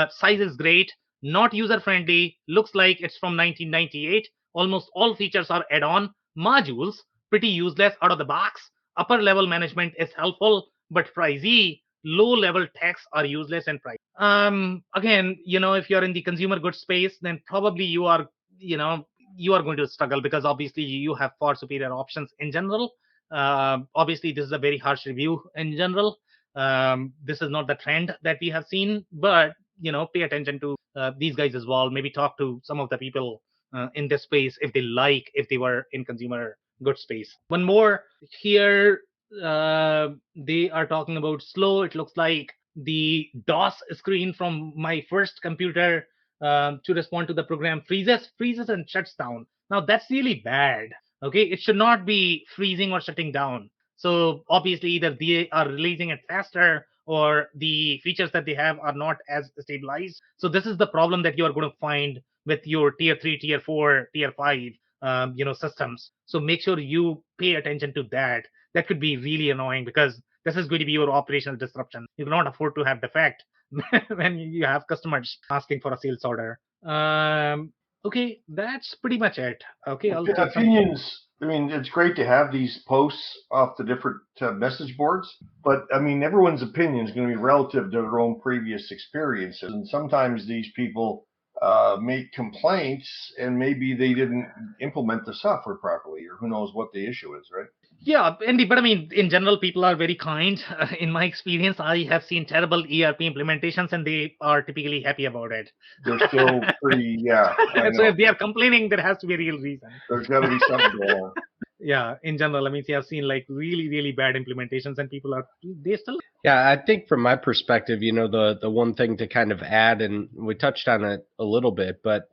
C: Size is great, not user-friendly, looks like it's from 1998. Almost all features are add-on. Modules, pretty useless out of the box. Upper level management is helpful, but pricey. Low level tax are useless and price. Again, if you're in the consumer goods space, then probably you are going to struggle, because obviously you have far superior options in general. Obviously this is a very harsh review in general. This is not the trend that we have seen, but pay attention to these guys as well. Maybe talk to some of the people in this space if they were in consumer good space. One more here, they are talking about slow. It looks like the DOS screen from my first computer to respond to the program freezes and shuts down. Now that's really bad. Okay, it should not be freezing or shutting down. So obviously either they are releasing it faster, or the features that they have are not as stabilized. So this is the problem that you are going to find with your tier 3, tier 4, tier 5 systems. So make sure you pay attention to that. That could be really annoying, because this is going to be your operational disruption. You cannot afford to have defect when you have customers asking for a sales order. Okay, that's pretty much it. Okay, I'll take
D: opinions I mean, it's great to have these posts off the different message boards, but I mean, everyone's opinion is going to be relative to their own previous experiences. And sometimes these people make complaints and maybe they didn't implement the software properly, or who knows what the issue is, right?
C: Yeah, Andy, but I mean, in general, people are very kind. In my experience, I have seen terrible ERP implementations and they are typically happy about it.
D: They're still pretty, yeah.
C: So if they are complaining, there has to be a real reason.
D: There's got to be something going on.
C: Yeah, in general, I mean, see, I've seen like really, really bad implementations and people they still.
A: Yeah, I think from my perspective, the one thing to kind of add, and we touched on it a little bit, but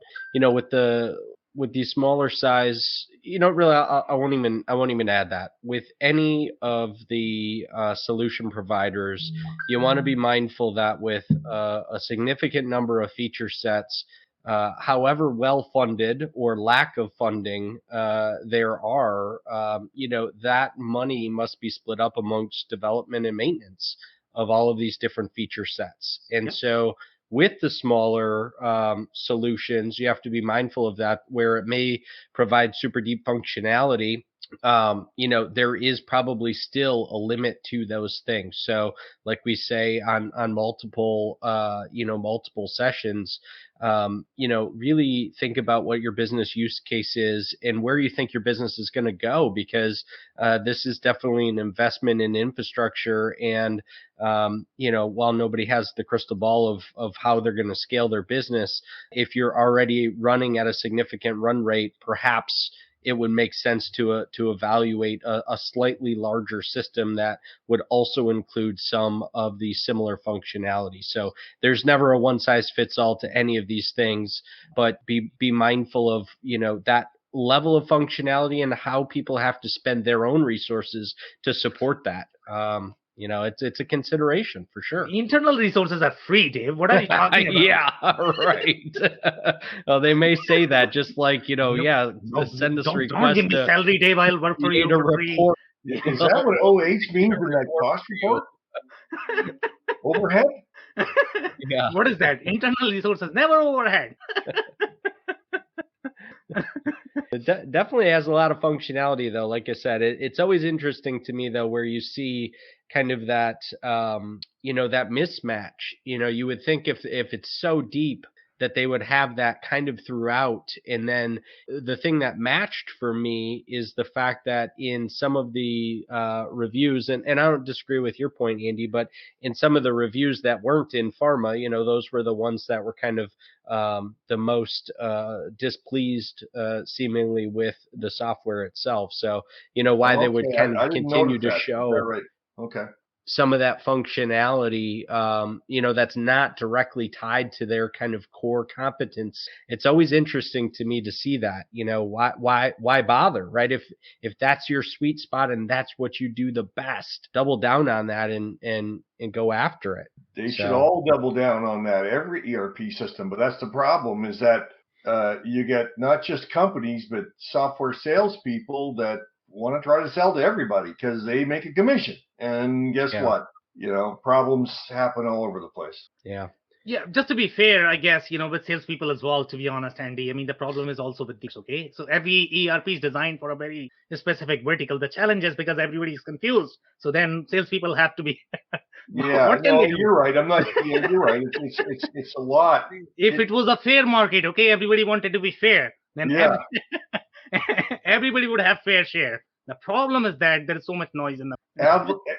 A: with these smaller size, really, I won't even add that. With any of the solution providers, you want to be mindful that with a significant number of feature sets, however well funded or lack of funding there are, that money must be split up amongst development and maintenance of all of these different feature sets. And so with the smaller solutions, you have to be mindful of that, where it may provide super deep functionality. There is probably still a limit to those things. So like we say on multiple sessions, really think about what your business use case is and where you think your business is going to go, because this is definitely an investment in infrastructure. And, while nobody has the crystal ball of how they're going to scale their business, if you're already running at a significant run rate, perhaps it would make sense to evaluate a slightly larger system that would also include some of the similar functionality. So there's never a one size fits all to any of these things, but be mindful of, that level of functionality and how people have to spend their own resources to support that. It's a consideration for sure.
C: Internal resources are free, Dave. What are you talking about?
A: Yeah, right. Well, they may say that, just like, send us a request.
C: Don't give me salary, Dave. I'll work for you for free.
D: Is that what OH means in that cost report? Overhead?
C: Yeah. What is that? Internal resources, never overhead.
A: It definitely has a lot of functionality, though. Like I said, it's always interesting to me, though, where you see kind of that, that mismatch. You would think if it's so deep that they would have that kind of throughout. And then the thing that matched for me is the fact that in some of the reviews, and I don't disagree with your point, Andy, but in some of the reviews that weren't in pharma, those were the ones that were kind of the most displeased seemingly with the software itself. So, why they would kind of continue to show some of that functionality, that's not directly tied to their kind of core competence. It's always interesting to me to see that, why bother, right? If that's your sweet spot and that's what you do the best, double down on that and go after it.
D: They should all double down on that, every ERP system. But that's the problem, is that you get not just companies, but software salespeople that want to try to sell to everybody because they make a commission. And guess what? Problems happen all over the place.
A: Yeah.
C: Yeah, just to be fair, I guess, with salespeople as well, to be honest, Andy. I mean, the problem is also with this, okay? So every ERP is designed for a very specific vertical. The challenge is because everybody is confused. So then salespeople have to be.
D: Yeah, you're right. I'm not. Yeah, you're right. It's a lot.
C: If it was a fair market, okay, everybody wanted to be fair, then everybody would have fair share. The problem is that there is so much noise in the.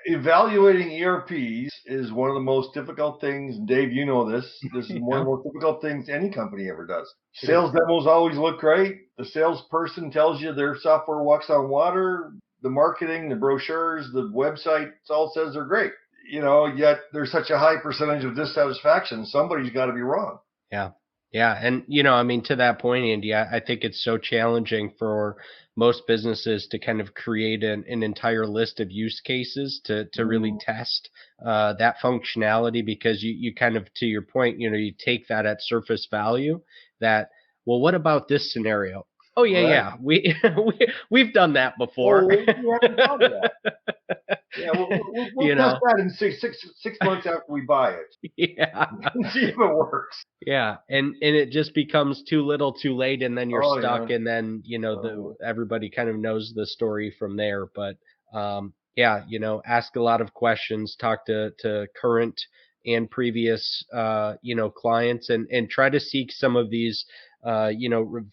D: Evaluating ERPs is one of the most difficult things. Dave, you know this. This is one of the most difficult things any company ever does. Sales demos always look great. The salesperson tells you their software walks on water. The marketing, the brochures, the website, it all says they're great. Yet there's such a high percentage of dissatisfaction. Somebody's got to be wrong.
A: Yeah. Yeah. And, to that point, Andy, I think it's so challenging for most businesses to kind of create an entire list of use cases to really test that functionality, because you kind of, to your point, you take that at surface value that, well, what about this scenario? Oh yeah,
D: Right?
A: yeah. We've done that before.
D: Oh, we haven't thought of that. Yeah, we'll
A: You
D: test
A: know.
D: that in six months after we buy it
A: Yeah.
D: and see if it works.
A: Yeah, and it just becomes too little, too late, and then you're
D: Oh
A: stuck,
D: yeah.
A: and then everybody kind of knows the story from there. But yeah, ask a lot of questions, talk to current and previous clients, and try to seek some of these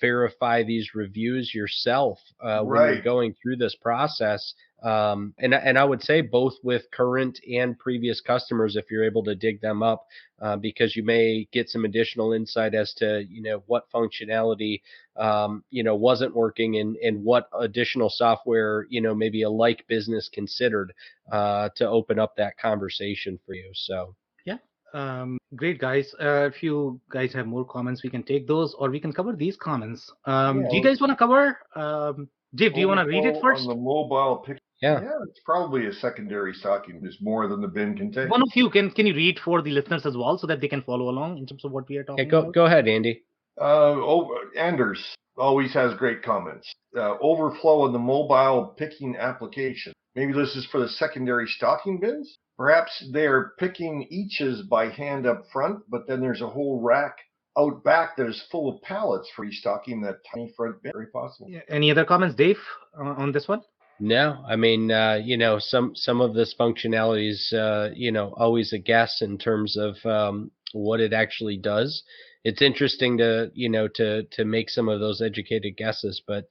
A: verify these reviews yourself when you're
D: Right.
A: going through this process. And I would say both with current and previous customers, if you're able to dig them up, because you may get some additional insight as to what functionality wasn't working, and what additional software maybe a like business considered to open up that conversation for you. So
E: Yeah. Great, guys. If you guys have more comments, we can take those, or we can cover these comments.
D: Yeah.
E: Do you guys want to cover? Dave, do you want to read it
D: Overflow
E: first?
D: on the mobile pick.
A: yeah,
D: Yeah, it's probably a secondary stocking. There's more than the bin can take.
E: One of you can you read for the listeners as well, so that they can follow along in terms of what we are
A: yeah.
E: talking
A: Go
E: about?
A: go ahead, Andy.
D: Anders always has great comments. Overflow on the mobile picking application. Maybe this is for the secondary stocking bins. Perhaps they're picking eaches by hand up front, but then there's a whole rack out back that is full of pallets for restocking that tiny front bin. Very possible.
E: Yeah. Any other comments, Dave, on this one?
A: No, I mean, some of this functionality is, always a guess in terms of what it actually does. It's interesting to, to make some of those educated guesses, but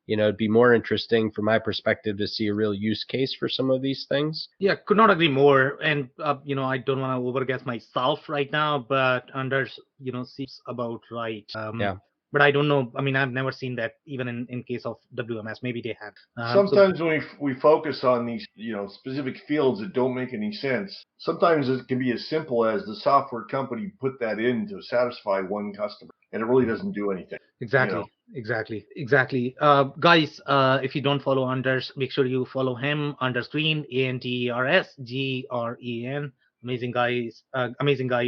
A: it'd be more interesting from my perspective to see a real use case for some of these things.
E: Yeah, could not agree more. And I don't want to overguess myself right now, but Anders, seems about right.
A: Yeah.
E: But I don't know. I mean, I've never seen that even in case of WMS. Maybe they have.
D: Sometimes when we focus on these, specific fields that don't make any sense, sometimes it can be as simple as the software company put that in to satisfy one customer, and it really doesn't do anything.
E: Exactly. Guys, if you don't follow Anders, make sure you follow him. Anders Green, ANDERSGREN. Amazing guy,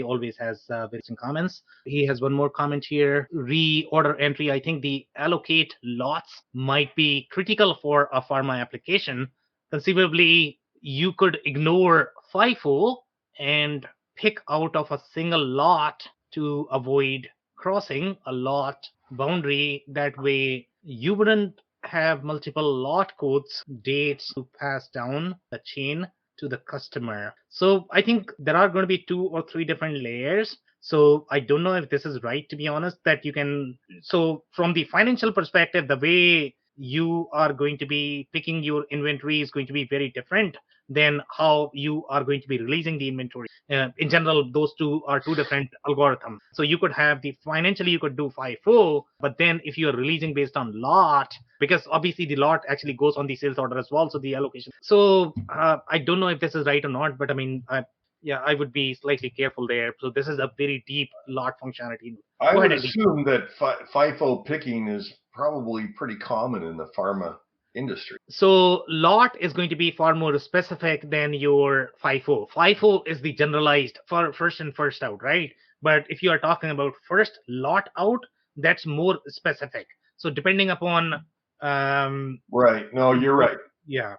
E: always has very interesting comments. He has one more comment here. Reorder entry. I think the allocate lots might be critical for a pharma application. Conceivably, you could ignore FIFO and pick out of a single lot to avoid crossing a lot boundary. That way, you wouldn't have multiple lot codes, dates to pass down the chain to the customer. So I think there are going to be 2 or 3 different layers. So I don't know if this is right, to be honest, that you can. So from the financial perspective, the way you are going to be picking your inventory is going to be very different than how you are going to be releasing the inventory. In general, those two are 2 different algorithms. So you could have financially, you could do FIFO, but then if you are releasing based on lot, because obviously the lot actually goes on the sales order as well, so the allocation. So I don't know if this is right or not, but I mean, I would be slightly careful there. So this is a very deep lot functionality.
D: I would assume that FIFO picking is probably pretty common in the pharma industry.
E: So lot is going to be far more specific than your FIFO. FIFO is the generalized for first in, first out, right? But if you are talking about first lot out, that's more specific. So depending upon
D: right. No, you're right.
E: Yeah.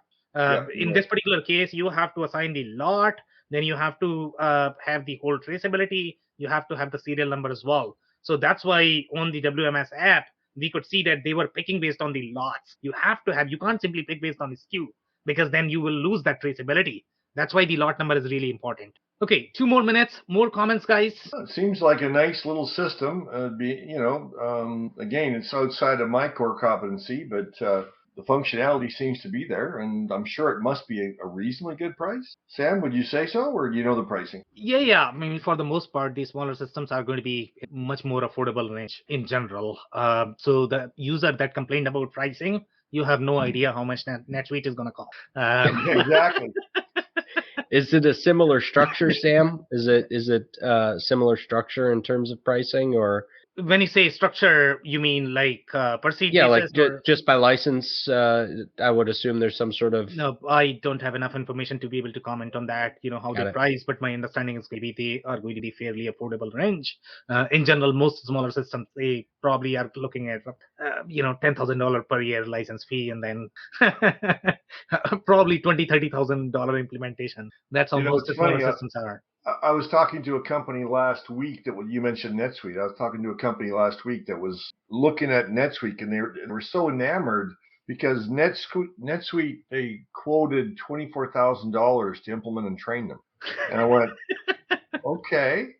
E: In this particular case, you have to assign the lot, then you have to have the whole traceability, you have to have the serial number as well. So that's why on the WMS app, we could see that they were picking based on the lots. You can't simply pick based on the SKU, because then you will lose that traceability. That's why the lot number is really important. Okay, 2 more minutes, more comments, guys.
D: It seems like a nice little system. Again, it's outside of my core competency, but the functionality seems to be there, and I'm sure it must be a reasonably good price. Sam, would you say so, or do you know the pricing?
E: Yeah. I mean, for the most part, these smaller systems are going to be much more affordable range in general. So the user that complained about pricing, you have no idea how much NetSuite is going to cost.
D: Exactly.
A: Is it a similar structure, Sam? Is it similar structure in terms of pricing, or?
E: When you say structure, you mean like per seat
A: Yeah, like
E: basis? Or...
A: just by license, I would assume there's some sort of...
E: No, I don't have enough information to be able to comment on that, how
A: Got
E: they're
A: it.
E: priced, but my understanding is maybe they are going to be fairly affordable range. In general, most smaller systems, they probably are looking at, $10,000 per year license fee, and then probably $20,000-$30,000 implementation. That's how most
D: it's
E: smaller
D: funny,
E: systems are.
D: I was talking to a company last week you mentioned NetSuite. I was talking to a company last week that was looking at NetSuite, and they were so enamored because NetSuite, they quoted $24,000 to implement and train them. And I went, okay,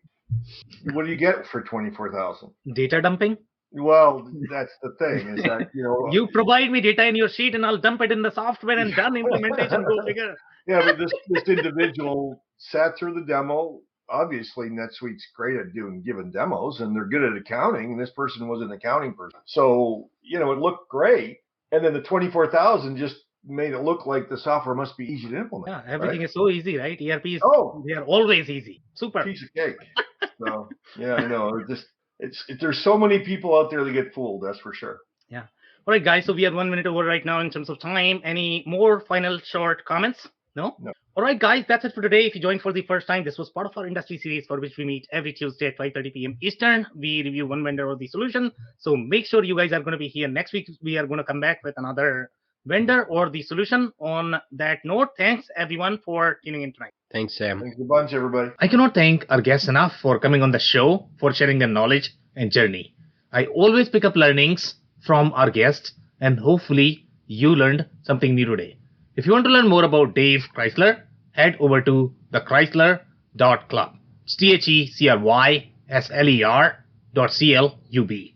D: what do you get for $24,000?
E: Data dumping?
D: Well, that's the thing is that,
E: you provide me data in your sheet and I'll dump it in the software and done implementation, go figure.
D: Yeah, but this individual sat through the demo. Obviously, NetSuite's great at giving demos, and they're good at accounting. And this person was an accounting person, so it looked great. And then the 24,000 just made it look like the software must be easy to implement.
E: Yeah, everything is so easy, right? ERPs, they are always easy. Super
D: piece of cake. So yeah, I know. There's so many people out there that get fooled. That's for sure.
E: Yeah. All right, guys. So we are 1 minute over right now in terms of time. Any more final short comments? No? All right, guys, that's it for today. If you joined for the first time, this was part of our industry series for which we meet every Tuesday at 5:30 p.m. Eastern. We review one vendor or the solution. So make sure you guys are going to be here next week. We are going to come back with another vendor or the solution. On that note, thanks everyone for tuning in tonight.
A: Thanks, Sam.
D: Thanks a bunch, everybody.
E: I cannot thank our guests enough for coming on the show, for sharing their knowledge and journey. I always pick up learnings from our guests, and hopefully you learned something new today. If you want to learn more about Dave Chrysler, head over to thechrysler.club. It's THECRYSLER.CLUB.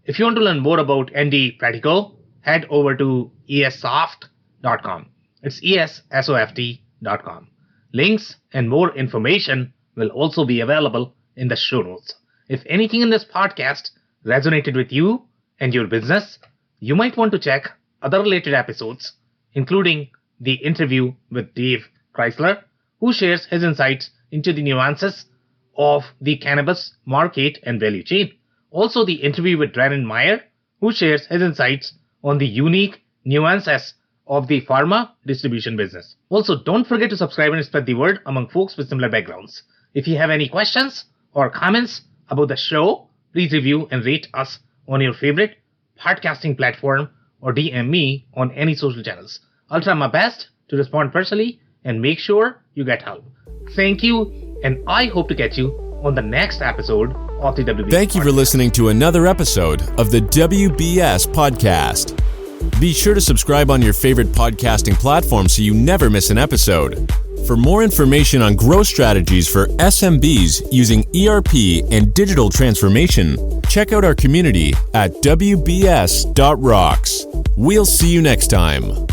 E: If you want to learn more about Andy Pratico, head over to ESSoft.com. It's ESSOFT.com. Links and more information will also be available in the show notes. If anything in this podcast resonated with you and your business, you might want to check other related episodes, including the interview with Dave Chrysler, who shares his insights into the nuances of the cannabis market and value chain. Also, the interview with Drennan Meyer, who shares his insights on the unique nuances of the pharma distribution business. Also, don't forget to subscribe and spread the word among folks with similar backgrounds. If you have any questions or comments about the show, please review and rate us on your favorite podcasting platform or DM me on any social channels. I'll try my best to respond personally and make sure you get help. Thank you, and I hope to catch you on the next episode of the WBS
B: Thank you for listening to another episode of the WBS Podcast. Be sure to subscribe on your favorite podcasting platform so you never miss an episode. For more information on growth strategies for SMBs using ERP and digital transformation, check out our community at WBS.rocks. We'll see you next time.